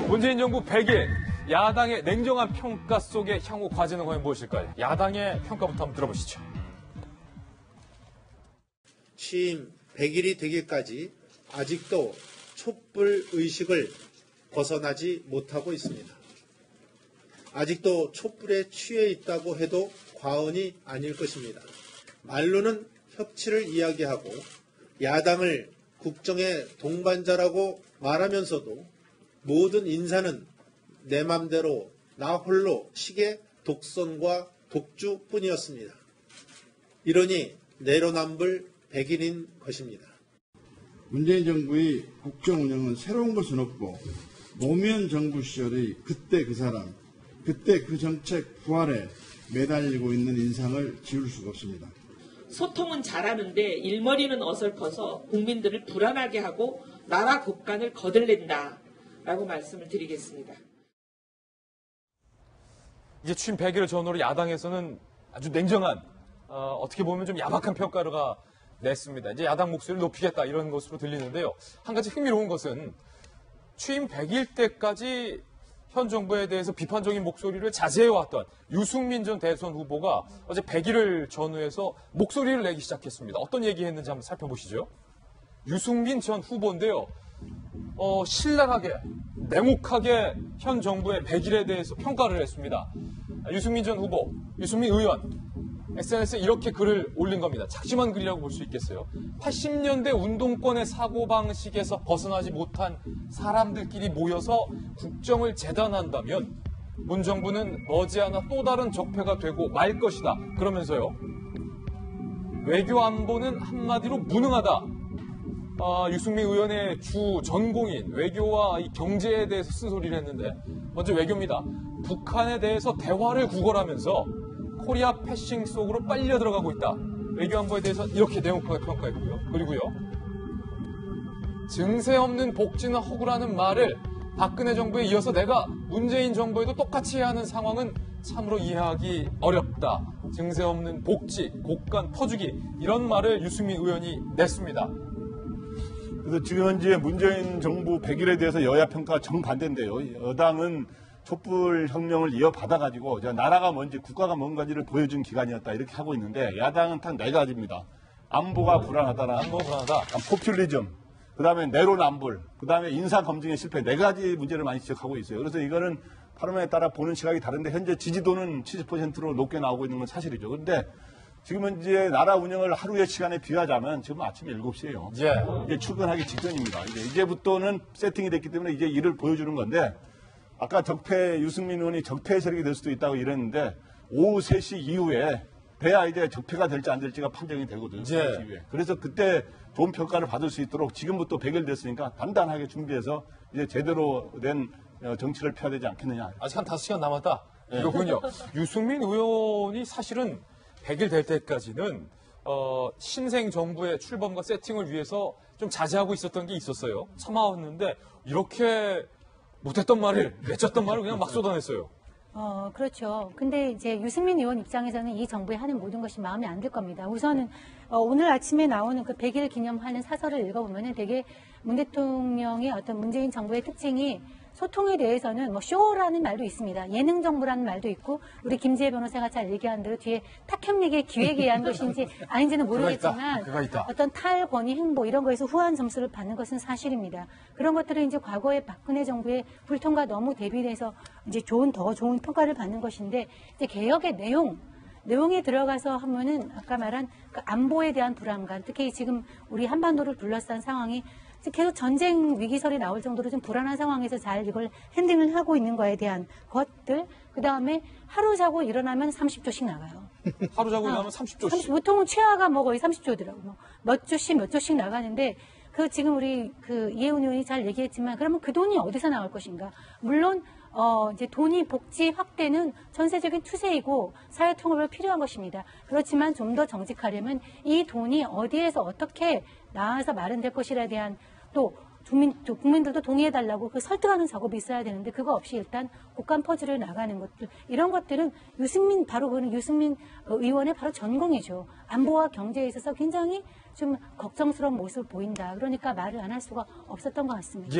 문재인 정부 100일, 야당의 냉정한 평가 속의 향후 과제는 과연 무엇일까요? 야당의 평가부터 한번 들어보시죠. 취임 100일이 되기까지 아직도 촛불 의식을 벗어나지 못하고 있습니다. 아직도 촛불에 취해 있다고 해도 과언이 아닐 것입니다. 말로는 협치를 이야기하고 야당을 국정의 동반자라고 말하면서도 모든 인사는 내 맘대로 나 홀로 식의 독선과 독주뿐이었습니다. 이러니 내로남불 100일인 것입니다. 문재인 정부의 국정 운영은 새로운 것은 없고 노무현 정부 시절의 그때 그 사람, 그때 그 정책 부활에 매달리고 있는 인상을 지울 수가 없습니다. 소통은 잘하는데 일머리는 어설퍼서 국민들을 불안하게 하고 나라 국간을 거들낸다라고 말씀을 드리겠습니다. 이제 취임 100일 전후로 야당에서는 아주 냉정한, 어떻게 보면 좀 야박한 평가가 냈습니다. 이제 야당 목소리를 높이겠다 이런 것으로 들리는데요. 한 가지 흥미로운 것은 취임 100일 때까지 현 정부에 대해서 비판적인 목소리를 자제해왔던 유승민 전 대선 후보가 어제 100일을 전후해서 목소리를 내기 시작했습니다. 어떤 얘기했는지 한번 살펴보시죠. 유승민 전 후보인데요. 신랄하게, 냉혹하게 현 정부의 100일에 대해서 평가를 했습니다. 유승민 전 후보, 유승민 의원, SNS에 이렇게 글을 올린 겁니다. 작심한 글이라고 볼 수 있겠어요. 80년대 운동권의 사고방식에서 벗어나지 못한 사람들끼리 모여서 국정을 재단한다면 문 정부는 머지않아 또 다른 적폐가 되고 말 것이다. 그러면서요. 외교 안보는 한마디로 무능하다. 유승민 의원의 주 전공인 외교와 이 경제에 대해서 쓴소리를 했는데 먼저 외교입니다. 북한에 대해서 대화를 구걸하면서 코리아 패싱 속으로 빨려 들어가고 있다. 외교 안보에 대해서 이렇게 냉혹하게 평가했고요. 그리고요. 증세 없는 복지는 허구라는 말을 박근혜 정부에 이어서 내가 문재인 정부에도 똑같이 해야 하는 상황은 참으로 이해하기 어렵다. 증세 없는 복지, 곡간 퍼주기 이런 말을 유승민 의원이 냈습니다. 그래서 지금 현재 문재인 정부 100일에 대해서 여야 평가가 정반대인데요. 여당은 촛불 혁명을 이어받아가지고 나라가 뭔지 국가가 뭔가지를 보여준 기간이었다 이렇게 하고 있는데 야당은 딱 네 가지입니다. 안보가 불안하다는 안보가 불안하다. 포퓰리즘, 그다음에 내로남불, 그다음에 인사검증의 실패 네 가지 문제를 많이 지적하고 있어요. 그래서 이거는 파르면에 따라 보는 시각이 다른데 현재 지지도는 70%로 높게 나오고 있는 건 사실이죠. 그런데 지금 현재 나라 운영을 하루의 시간에 비하자면 지금 아침 7시예요. 이제 출근하기 직전입니다. 이제부터는 세팅이 됐기 때문에 이제 일을 보여주는 건데 아까 유승민 의원이 적폐 세력이 될 수도 있다고 이랬는데 오후 3시 이후에 돼야 이제 적폐가 될지 안 될지가 판정이 되거든요. 그래서 그때 좋은 평가를 받을 수 있도록 지금부터 100일 됐으니까 단단하게 준비해서 이제 제대로 된 정치를 펴야 되지 않겠느냐. 아직 한 5시간 남았다. 이거군요. 유승민 의원이 사실은 100일 될 때까지는 신생 정부의 출범과 세팅을 위해서 좀 자제하고 있었던 게 있었어요. 참아왔는데 이렇게 못했던 말을, 내쳤던 말을 그냥 막 쏟아냈어요. 그렇죠. 근데 이제 유승민 의원 입장에서는 이 정부에 하는 모든 것이 마음에 안 들 겁니다. 우선은 오늘 아침에 나오는 그 100일 기념하는 사설을 읽어보면은 되게 문 대통령의 어떤 문재인 정부의 특징이 소통에 대해서는 뭐 쇼라는 말도 있습니다. 예능 정부라는 말도 있고 우리 김지혜 변호사가 잘 얘기한 대로 뒤에 탁현미의 기획에 의한 것인지 아닌지는 모르겠지만 그가 있다. 어떤 탈권위 행보 이런 거에서 후한 점수를 받는 것은 사실입니다. 그런 것들은 이제 과거의 박근혜 정부의 불통과 너무 대비돼서 이제 더 좋은 평가를 받는 것인데 이제 개혁의 내용에 들어가서 하면은 아까 말한 그 안보에 대한 불안감, 특히 지금 우리 한반도를 둘러싼 상황이 계속 전쟁 위기설이 나올 정도로 좀 불안한 상황에서 잘 이걸 핸들을 하고 있는 거에 대한 것들, 그 다음에 하루 자고 일어나면 30조씩 나가요. 하루 자고 일어나면 30조씩? 보통은 최하가 뭐 거의 30조더라고요. 몇 조씩 나가는데, 지금 우리 이해운 의원이 잘 얘기했지만, 그러면 그 돈이 어디서 나올 것인가? 물론, 이제 돈이 복지 확대는 전세적인 투세이고 사회 통합을 필요한 것입니다. 그렇지만 좀 더 정직하려면 이 돈이 어디에서 어떻게 나와서 마련될 것이라에 대한 또 국민들도 동의해달라고 설득하는 작업이 있어야 되는데 그거 없이 일단 곡간 퍼즐을 나가는 것들 이런 것들은 유승민 의원의 바로 전공이죠. 안보와 경제에 있어서 굉장히 좀 걱정스러운 모습을 보인다. 그러니까 말을 안 할 수가 없었던 것 같습니다.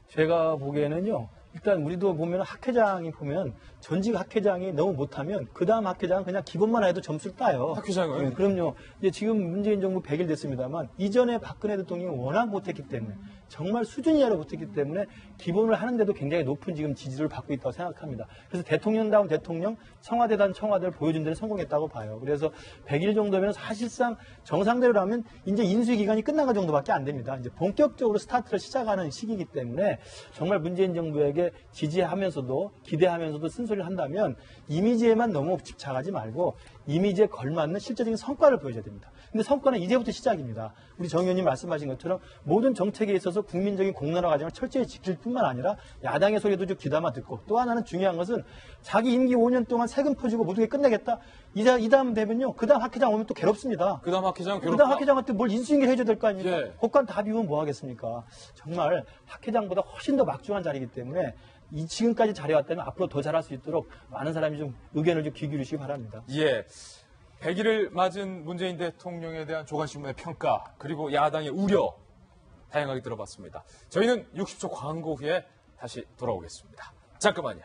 제가 보기에는요. 일단 우리도 보면 학회장이 보면 전직 학회장이 너무 못하면 그 다음 학회장은 그냥 기본만 해도 점수를 따요. 학회장은? 네, 그럼요. 이제 지금 문재인 정부 100일 됐습니다만 이전에 박근혜 대통령이 워낙 못했기 때문에 정말 수준 이하로 못했기 때문에 기본을 하는데도 굉장히 높은 지금 지지를 받고 있다고 생각합니다. 그래서 대통령다운 대통령, 청와대다운 청와대를 보여준 데는 성공했다고 봐요. 그래서 100일 정도면 사실상 정상대로라면 이제 인수위 기간이 끝난 것 정도밖에 안 됩니다. 이제 본격적으로 스타트를 시작하는 시기이기 때문에 정말 문재인 정부에게 지지하면서도 기대하면서도 쓴소리를 한다면 이미지에만 너무 집착하지 말고 이미지에 걸맞는 실제적인 성과를 보여줘야 됩니다. 근데 성과는 이제부터 시작입니다. 우리 정 의원님 말씀하신 것처럼 모든 정책에 있어서 국민적인 공론화 과정을 철저히 지킬 뿐만 아니라 야당의 소리도 좀 귀담아 듣고 또 하나는 중요한 것은 자기 임기 5년 동안 세금 퍼주고 모두게 끝내겠다. 이 다음 되면요. 그 다음 학회장 오면 또 괴롭습니다. 그 다음 학회장 그 다음 학회장한테 뭘 인수인계를 해줘야 될 거 아닙니까? 예. 국간 다 비우면 뭐 하겠습니까? 정말 학회장보다 훨씬 더 막중한 자리이기 때문에 지금까지 잘해왔다면 앞으로 더 잘할 수 있도록 많은 사람이 좀 의견을 좀 귀 기울이시기 바랍니다. 예. 100일을 맞은 문재인 대통령에 대한 조간신문의 평가, 그리고 야당의 우려, 다양하게 들어봤습니다. 저희는 60초 광고 후에 다시 돌아오겠습니다. 잠깐만요.